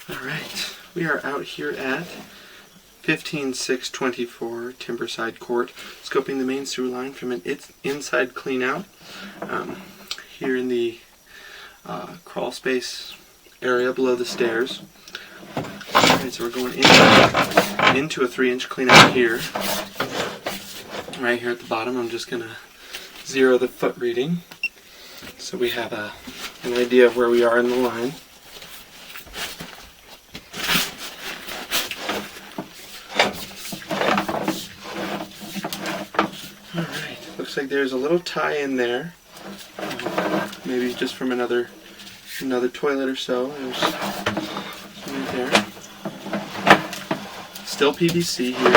Alright, we are out here at 15624 Timberside Court, scoping the main sewer line from an inside clean out here in the crawl space area below the stairs. Alright, so we're going into a 3-inch clean out here. Right here at the bottom, I'm just going to zero the foot reading so we have an idea of where we are in the line. Alright, looks like there's a little tie in there, maybe just from another toilet or so. There's right there. Still PVC here.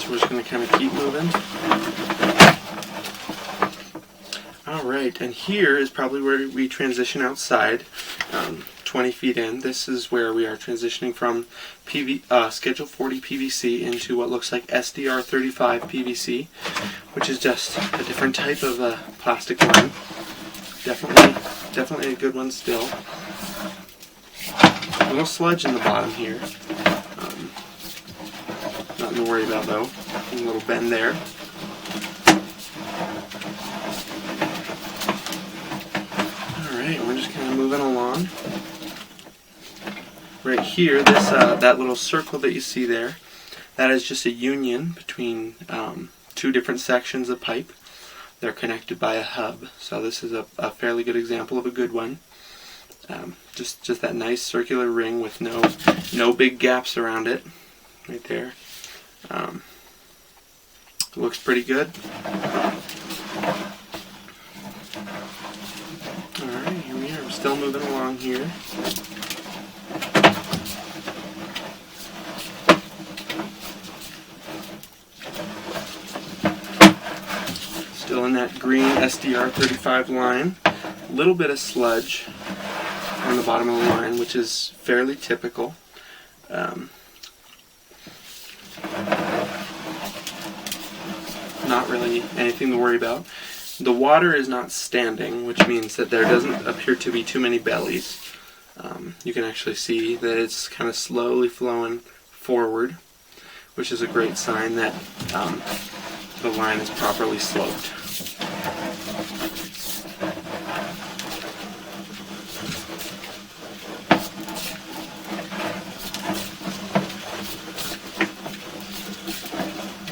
So we're just going to kind of keep moving. Alright, and here is probably where we transition outside, 20 feet in. This is where we are transitioning from Schedule 40 PVC into what looks like SDR 35 PVC, which is just a different type of plastic line. Definitely a good one still. A little sludge in the bottom here. Nothing to worry about though. A little bend there. Alright, we're just kind of moving along. Right here, that little circle that you see there, that is just a union between two different sections of pipe. They're connected by a hub, so this is a fairly good example of a good one. Just that nice circular ring with no big gaps around it, right there. It looks pretty good. Alright, here we are. I'm still moving along here. Still in that green SDR 35 line. A little bit of sludge on the bottom of the line, which is fairly typical. Not really anything to worry about. The water is not standing, which means that there doesn't appear to be too many bellies. You can actually see that it's kind of slowly flowing forward, which is a great sign that the line is properly sloped.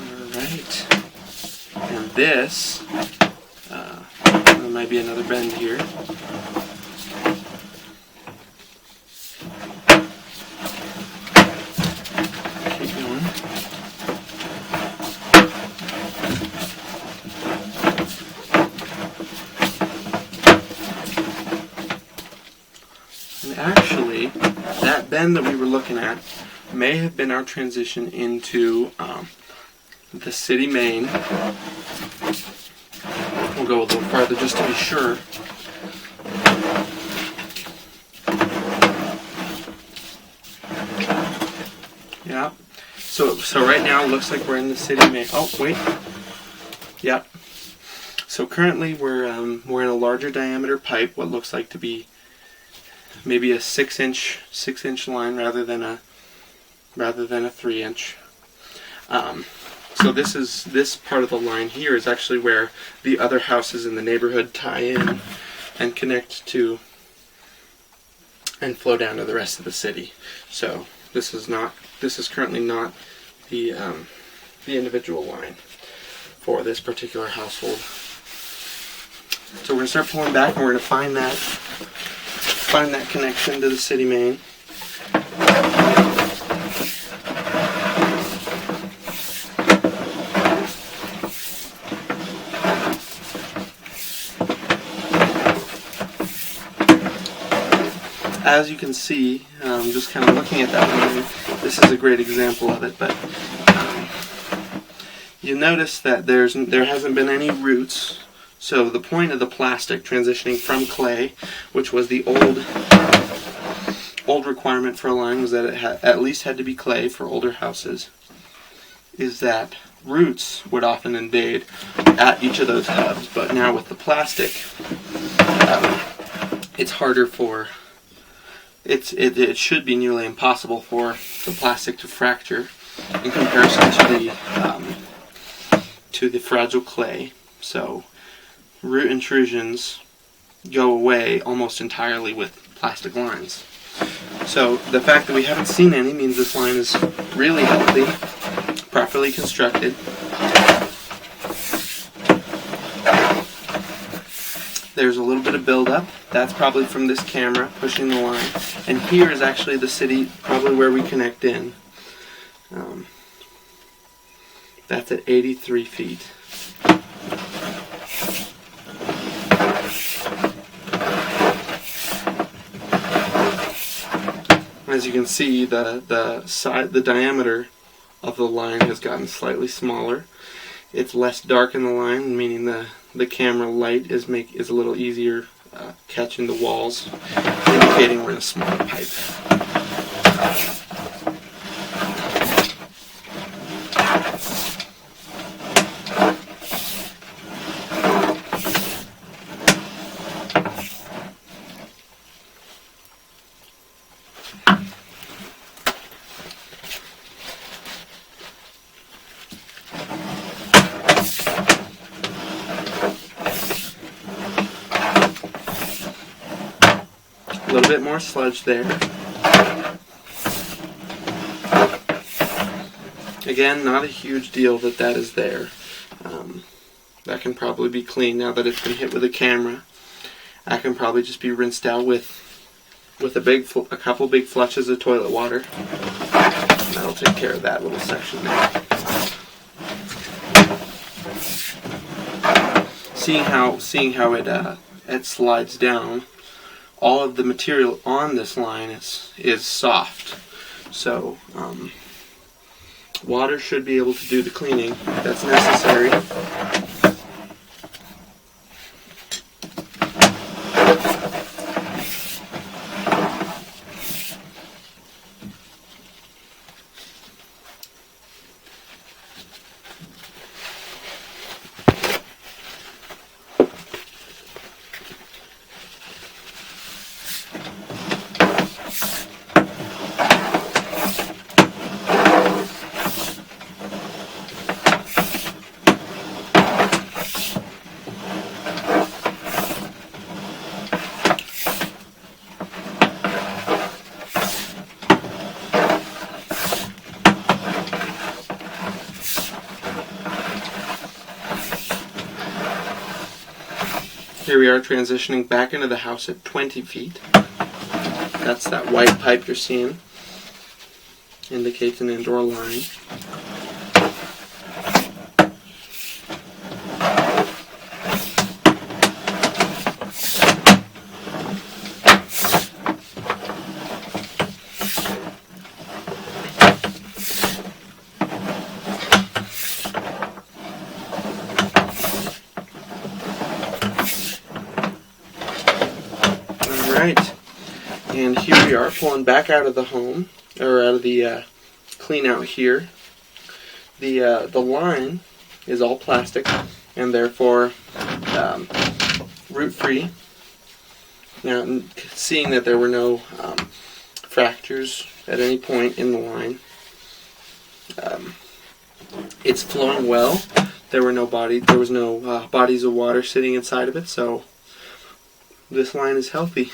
Alright. And this, there might be another bend here. Keep going. And actually, that bend that we were looking at may have been our transition into the city main. We'll go a little farther just to be sure. Yeah. So right now it looks like we're in the city main. Oh wait. Yep. So currently we're in a larger diameter pipe, what looks like to be maybe a 6-inch line rather than a 3-inch. So this part of the line here is actually where the other houses in the neighborhood tie in and connect to and flow down to the rest of the city. So this is currently not the individual line for this particular household. So we're gonna start pulling back and we're gonna find that connection to the city main. As you can see, just kind of looking at that one, this is a great example of it, but you'll notice that there hasn't been any roots. So the point of the plastic transitioning from clay, which was the old requirement for a line, was that it at least had to be clay for older houses, is that roots would often invade at each of those hubs. But now with the plastic, it's harder for, it should be nearly impossible for the plastic to fracture in comparison to the fragile clay. So root intrusions go away almost entirely with plastic lines. So the fact that we haven't seen any means this line is really healthy, properly constructed. There's a little bit of buildup. That's probably from this camera pushing the line. And here is actually the city, probably where we connect in. That's at 83 feet. As you can see, the diameter of the line has gotten slightly smaller. It's less dark in the line, meaning the camera light is a little easier catching the walls, indicating we're in a smaller pipe. A little bit more sludge there. Again, not a huge deal that is there. That can probably be cleaned now that it's been hit with a camera. That can probably just be rinsed out with a couple big flushes of toilet water. That'll take care of that little section there. Seeing how it slides down, all of the material on this line is soft, so water should be able to do the cleaning that's necessary. Here we are transitioning back into the house at 20 feet. That's that white pipe you're seeing. Indicates an indoor line. Alright, and here we are pulling back out of the home, or out of the clean out here. The line is all plastic and therefore root free. Now, seeing that there were no fractures at any point in the line, it's flowing well. There was no bodies of water sitting inside of it, so this line is healthy.